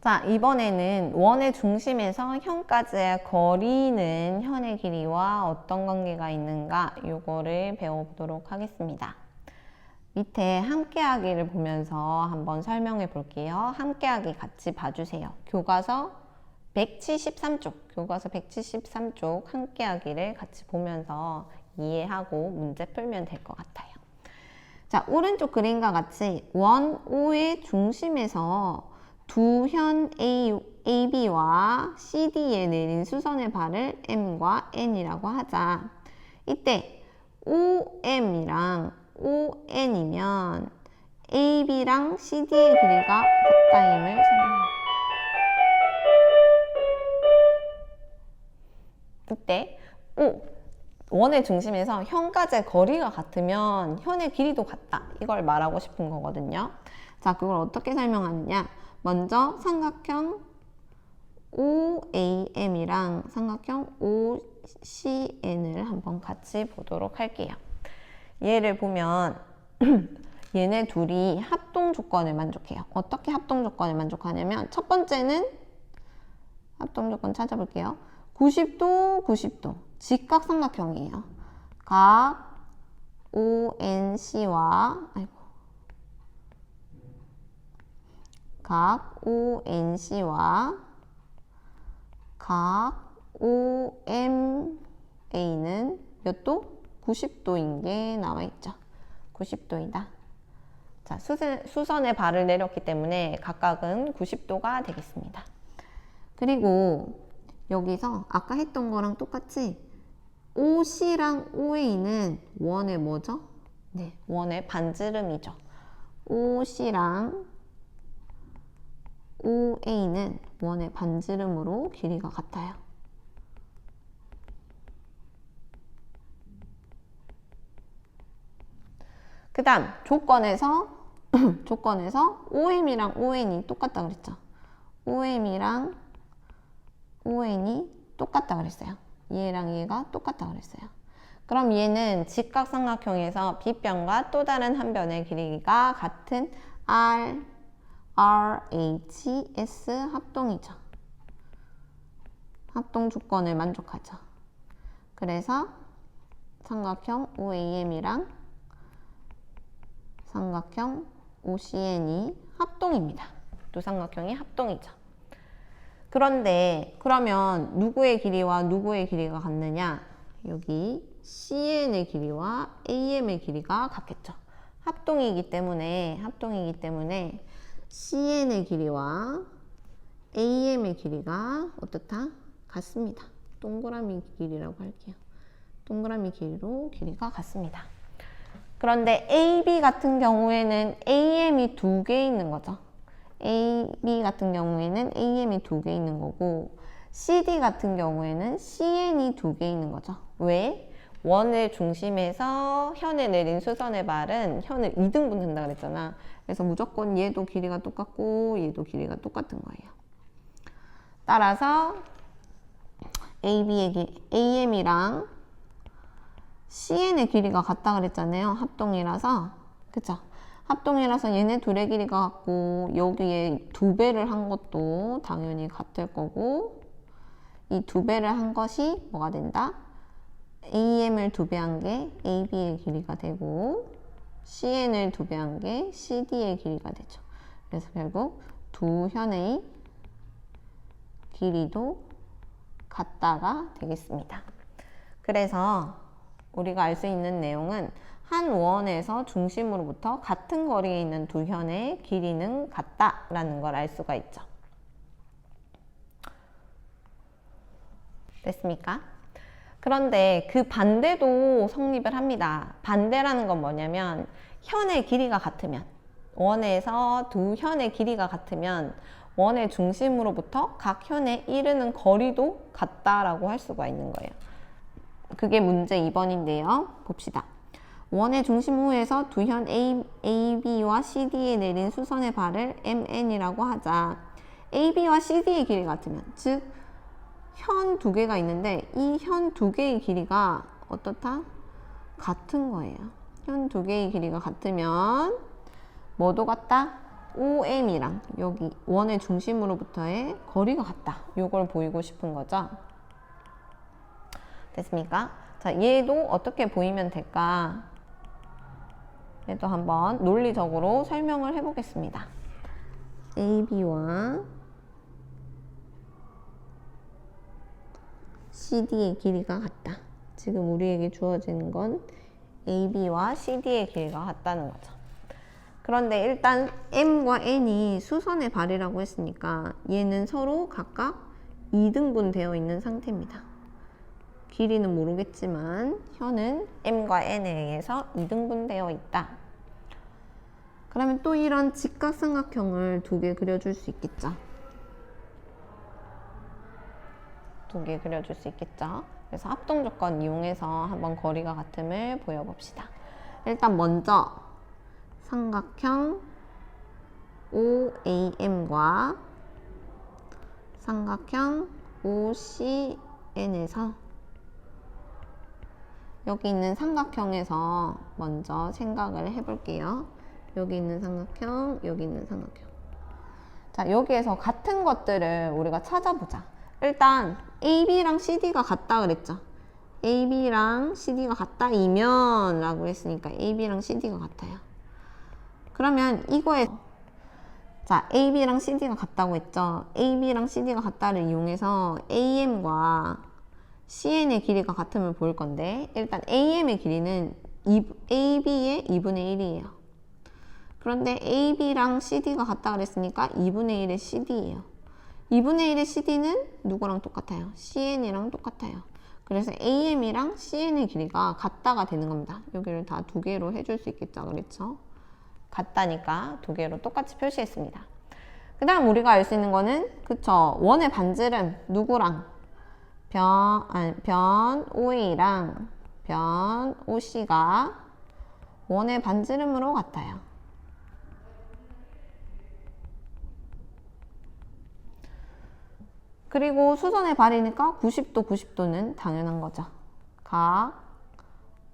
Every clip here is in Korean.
자, 이번에는 원의 중심에서 현까지의 거리는 현의 길이와 어떤 관계가 있는가 요거를 배워보도록 하겠습니다. 밑에 함께하기를 보면서 한번 설명해 볼게요. 함께하기 같이 봐주세요. 교과서 173쪽 함께하기를 같이 보면서 이해하고 문제 풀면 될 것 같아요. 자, 오른쪽 그림과 같이 원 O의 중심에서 두 현 AB와 CD에 내린 수선의 발을 M과 N이라고 하자. 이때 OM이랑 ON이면 AB랑 CD의 길이가 같다임을 설명합니다. 이때 원의 중심에서 현까지의 거리가 같으면 현의 길이도 같다. 이걸 말하고 싶은 거거든요. 자, 그걸 어떻게 설명하느냐? 먼저 삼각형 OAM이랑 삼각형 OCN을 한번 같이 보도록 할게요. 얘를 보면 얘네 둘이 합동 조건을 만족해요. 어떻게 합동 조건을 만족하냐면 첫 번째는 합동 조건 찾아볼게요. 90도, 90도. 직각삼각형이에요. 각 ONC와 각 OMA는 몇 도? 90도인 게 나와 있죠. 90도이다. 자, 수선의 발을 내렸기 때문에 각각은 90도가 되겠습니다. 그리고 여기서 아까 했던 거랑 똑같이 OC랑 OA는 원의 뭐죠? 네, 원의 반지름이죠. OC랑 OA는 원의 반지름으로 길이가 같아요. 그 다음 조건에서 OM이랑 ON이 똑같다 그랬죠. OM이랑 ON이 똑같다 그랬어요. 얘랑 얘가 똑같다 그랬어요. 그럼 얘는 직각삼각형에서 빗변과 또 다른 한 변의 길이가 같은 RHS 합동이죠. 합동 조건을 만족하죠. 그래서 삼각형 OAM이랑 삼각형 OCN이 합동입니다. 두 삼각형이 합동이죠. 그런데 그러면 누구의 길이와 누구의 길이가 같느냐? 여기 CN의 길이와 AM의 길이가 같겠죠. 합동이기 때문에 CN의 길이와 AM의 길이가 어떻다? 같습니다. 동그라미 길이라고 할게요. 동그라미 길이로 길이가 같습니다. 그런데 AB 같은 경우에는 AM이 두 개 있는 거죠. AB 같은 경우에는 AM이 두 개 있는 거고 CD 같은 경우에는 CN이 두 개 있는 거죠. 왜? 원의 중심에서 현에 내린 수선의 발은 현을 2등분 한다 그랬잖아. 그래서 무조건 얘도 길이가 똑같고 얘도 길이가 똑같은 거예요. 따라서 AM이랑 CN의 길이가 같다 그랬잖아요. 합동이라서. 그쵸? 합동이라서 얘네 둘의 길이가 같고 여기에 두 배를 한 것도 당연히 같을 거고 이 두 배를 한 것이 뭐가 된다? AM을 두 배 한 게 AB의 길이가 되고 CN을 두 배 한 게 CD의 길이가 되죠. 그래서 결국 두 현의 길이도 같다가 되겠습니다. 그래서 우리가 알 수 있는 내용은 한 원에서 중심으로부터 같은 거리에 있는 두 현의 길이는 같다라는 걸 알 수가 있죠. 됐습니까? 그런데 그 반대도 성립을 합니다. 반대라는 건 뭐냐면 현의 길이가 같으면 원에서 두 현의 길이가 같으면 원의 중심으로부터 각 현에 이르는 거리도 같다라고 할 수가 있는 거예요. 그게 문제 2번인데요. 봅시다. 원의 중심 후에서 두 현 AB와 CD에 내린 수선의 발을 MN이라고 하자. AB와 CD의 길이 같으면, 즉 현 두 개가 있는데 이 현 두 개의 길이가 어떻다? 같은 거예요. 현 두 개의 길이가 같으면 뭐도 같다? OM이랑 여기 원의 중심으로부터의 거리가 같다. 요걸 보이고 싶은 거죠. 됐습니까? 자, 얘도 어떻게 보이면 될까? 얘도 한번 논리적으로 설명을 해보겠습니다. AB와 CD의 길이가 같다. 지금 우리에게 주어지는 건 AB와 CD의 길이가 같다는 거죠. 그런데 일단 M과 N이 수선의 발이라고 했으니까 얘는 서로 각각 2등분 되어 있는 상태입니다. 길이는 모르겠지만 현은 M과 N에 의해서 2등분 되어 있다. 그러면 또 이런 직각삼각형을 두 개 그려줄 수 있겠죠. 두 개 그려줄 수 있겠죠. 그래서 합동 조건 이용해서 한번 거리가 같음을 보여봅시다. 일단 먼저 삼각형 OAM과 삼각형 OCN에서 여기 있는 삼각형에서 먼저 생각을 해볼게요. 여기 있는 삼각형, 여기 있는 삼각형. 자, 여기에서 같은 것들을 우리가 찾아보자. 일단 AB랑 CD가 같다 그랬죠. AB랑 CD가 같다이면 라고 했으니까 AB랑 CD가 같아요. 그러면 이거에 자, AB랑 CD가 같다고 했죠. AB랑 CD가 같다를 이용해서 AM과 CN의 길이가 같음을 볼 건데 일단 AM의 길이는 AB의 2분의 1이에요. 그런데 AB랑 CD가 같다 그랬으니까 2분의 1의 CD예요. 2분의 1의 CD는 누구랑 똑같아요? CN이랑 똑같아요. 그래서 AM이랑 CN의 길이가 같다가 되는 겁니다. 여기를 다 두 개로 해줄 수 있겠죠. 그렇죠? 같다니까 두 개로 똑같이 표시했습니다. 그 다음 우리가 알 수 있는 거는 그쵸, 원의 반지름 누구랑? 변 OA랑 변 OC가 원의 반지름으로 같아요. 그리고 수선의 발이니까 90도, 90도는 당연한 거죠. 각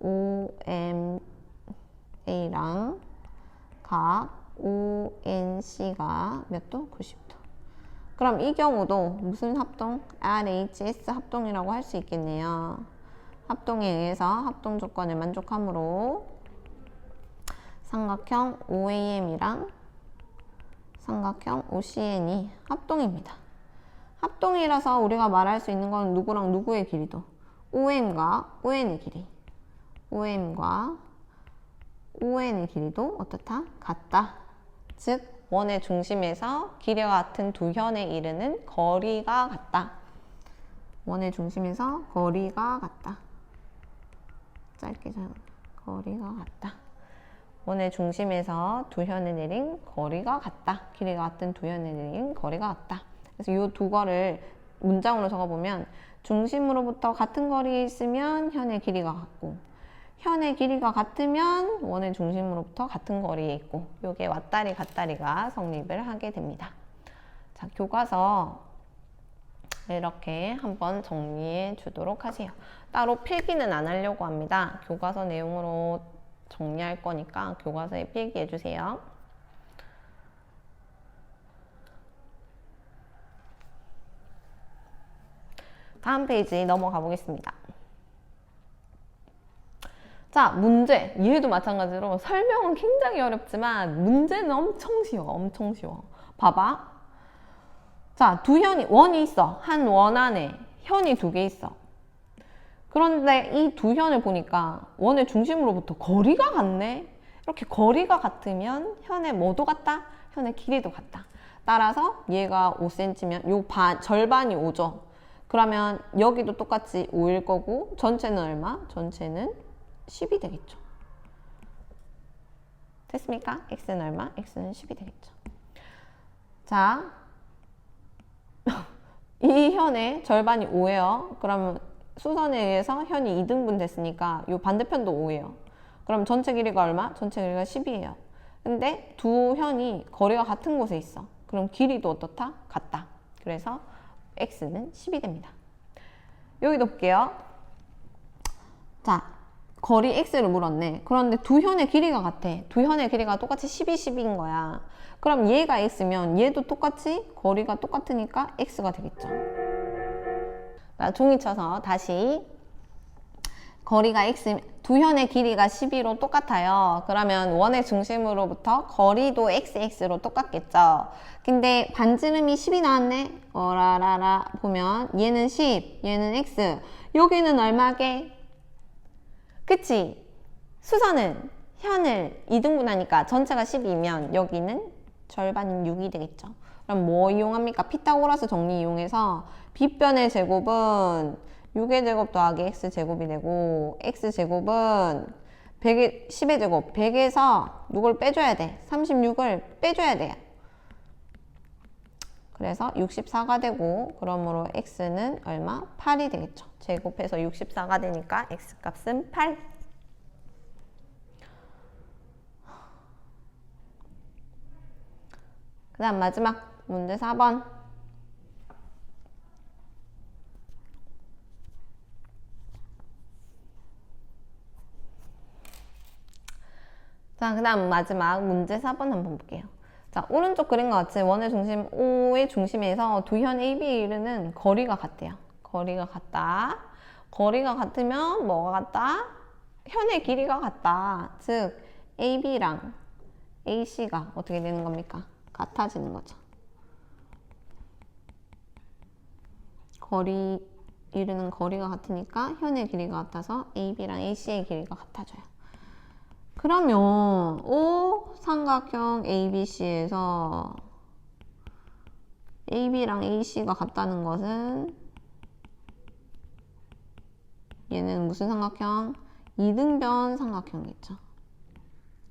OMA랑 각 ONC가 몇 도? 90도. 그럼 이 경우도 무슨 합동? RHS 합동이라고 할 수 있겠네요. 합동에 의해서 합동 조건을 만족하므로 삼각형 OAM이랑 삼각형 OCN이 합동입니다. 합동이라서 우리가 말할 수 있는 건 누구랑 누구의 길이도? OM과 ON의 길이. OM과 ON의 길이도 어떻다? 같다. 즉 원의 중심에서 길이가 같은 두 현에 이르는 거리가 같다. 원의 중심에서 거리가 같다. 짧게 잘 거리가 같다. 원의 중심에서 두 현에 내린 거리가 같다. 길이가 같은 두 현에 내린 거리가 같다. 그래서 이 두 거를 문장으로 적어보면 중심으로부터 같은 거리에 있으면 현의 길이가 같고 현의 길이가 같으면 원의 중심으로부터 같은 거리에 있고 이게 왔다리 갔다리가 성립을 하게 됩니다. 자, 교과서 이렇게 한번 정리해 주도록 하세요. 따로 필기는 안 하려고 합니다. 교과서 내용으로 정리할 거니까 교과서에 필기해 주세요. 다음 페이지 넘어가 보겠습니다. 자, 문제. 얘도 마찬가지로 설명은 굉장히 어렵지만 문제는 엄청 쉬워. 엄청 쉬워. 봐봐. 자, 두 현이, 원이 있어. 한 원 안에 현이 두 개 있어. 그런데 이 두 현을 보니까 원의 중심으로부터 거리가 같네. 이렇게 거리가 같으면 현의 뭐도 같다? 현의 길이도 같다. 따라서 얘가 5cm면 요 절반이 5죠. 그러면 여기도 똑같이 5일 거고 전체는 얼마? 전체는 10이 되겠죠. 됐습니까? x는 얼마? x는 10이 되겠죠. 자, 이 현의 절반이 5예요. 그러면 수선에 의해서 현이 2등분 됐으니까 이 반대편도 5예요. 그럼 전체 길이가 얼마? 전체 길이가 10이에요. 근데 두 현이 거리가 같은 곳에 있어. 그럼 길이도 어떻다? 같다. 그래서 x는 10이 됩니다. 여기도 볼게요. 자, 거리 x를 물었네. 그런데 두 현의 길이가 같아. 두 현의 길이가 똑같이 12, 12인 거야. 그럼 얘가 x면 얘도 똑같이 거리가 똑같으니까 x가 되겠죠. 자, 종이 쳐서 다시 거리가 x, 두 현의 길이가 12로 똑같아요. 그러면 원의 중심으로부터 거리도 x로 똑같겠죠. 근데 반지름이 10이 나왔네. 어라라라 보면 얘는 10, 얘는 x. 여기는 얼마게? 그치? 수선은 현을 2등분하니까 전체가 10이면 여기는 절반인 6이 되겠죠. 그럼 뭐 이용합니까? 피타고라스 정리 이용해서 빗변의 제곱은 6의 제곱 더하기 x제곱이 되고 x제곱은 10의 제곱 100에서 누굴 빼줘야 돼? 36을 빼줘야 돼요. 그래서 64가 되고 그러므로 x는 얼마? 8이 되겠죠. 제곱해서 64가 되니까 x값은 8. 그 다음 마지막 문제 4번. 자, 그 다음 마지막 문제 4번 한번 볼게요. 자, 오른쪽 그림과 같이 원의 중심 O의 중심에서 두 현 AB에 이르는 거리가 같대요. 거리가 같다. 거리가 같으면 뭐가 같다? 현의 길이가 같다. 즉 AB랑 AC가 어떻게 되는 겁니까? 같아지는 거죠. 이르는 거리가 같으니까 현의 길이가 같아서 AB랑 AC의 길이가 같아져요. 그러면 O 삼각형 ABC에서 AB랑 AC가 같다는 것은 얘는 무슨 삼각형? 이등변 삼각형이겠죠.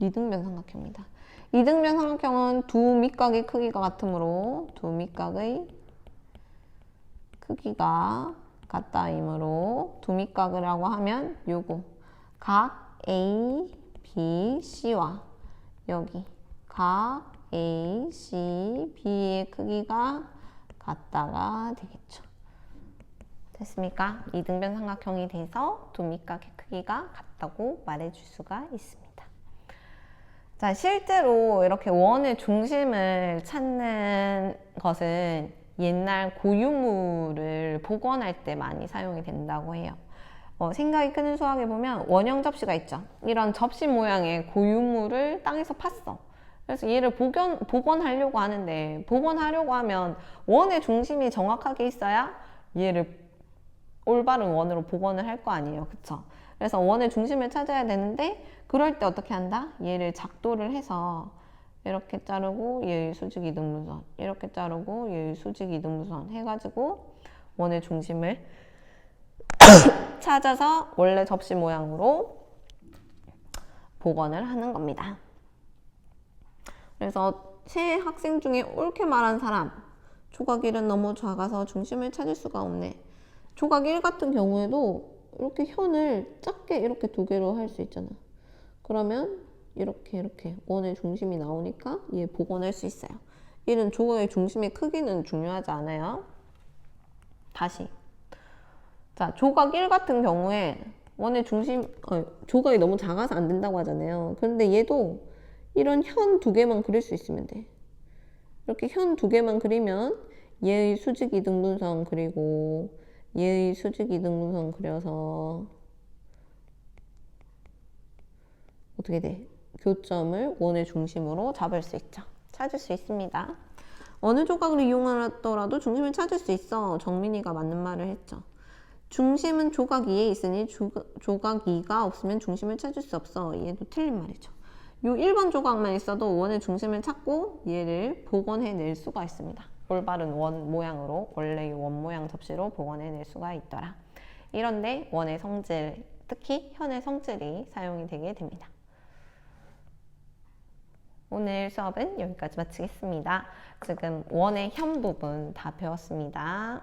이등변 삼각형입니다. 이등변 삼각형은 두 밑각의 크기가 같으므로 두 밑각의 크기가 같다이므로 두 밑각이라고 하면 요거 각 A, B, C와 여기 각 A, C, B의 크기가 같다가 되겠죠. 됐습니까? 이등변 삼각형이 돼서 두 밑각의 크기가 같다고 말해줄 수가 있습니다. 자, 실제로 이렇게 원의 중심을 찾는 것은 옛날 고유물을 복원할 때 많이 사용이 된다고 해요. 생각이 크는 수학에 보면 원형 접시가 있죠. 이런 접시 모양의 고유물을 땅에서 팠어. 그래서 얘를 복원하려고 하는데 복원하려고 하면 원의 중심이 정확하게 있어야 얘를 올바른 원으로 복원을 할 거 아니에요. 그쵸? 그래서 원의 중심을 찾아야 되는데 그럴 때 어떻게 한다? 얘를 작도를 해서 이렇게 자르고 얘의 수직 이등분선 이렇게 자르고 얘의 수직 이등분선 해가지고 원의 중심을 찾아서 원래 접시 모양으로 복원을 하는 겁니다. 그래서 세 학생 중에 옳게 말한 사람 조각 1은 너무 작아서 중심을 찾을 수가 없네. 조각 1 같은 경우에도 이렇게 현을 작게 이렇게 두 개로 할 수 있잖아. 그러면 이렇게 원의 중심이 나오니까 얘 복원할 수 있어요. 얘는 조각의 중심의 크기는 중요하지 않아요. 다시 자, 조각 1 같은 경우에 원의 중심 조각이 너무 작아서 안 된다고 하잖아요. 그런데 얘도 이런 현 두 개만 그릴 수 있으면 돼. 이렇게 현 두 개만 그리면 얘의 수직 이등분선 그리고 얘의 수직 이등분선 그려서 어떻게 돼? 교점을 원의 중심으로 잡을 수 있죠. 찾을 수 있습니다. 어느 조각을 이용하더라도 중심을 찾을 수 있어. 정민이가 맞는 말을 했죠. 중심은 조각 2에 있으니 조각 2가 없으면 중심을 찾을 수 없어. 얘도 틀린 말이죠. 요 1번 조각만 있어도 원의 중심을 찾고 얘를 복원해낼 수가 있습니다. 올바른 원 모양으로 원래의 원 모양 접시로 복원해낼 수가 있더라. 이런데 원의 성질, 특히 현의 성질이 사용이 되게 됩니다. 오늘 수업은 여기까지 마치겠습니다. 지금 원의 현 부분 다 배웠습니다.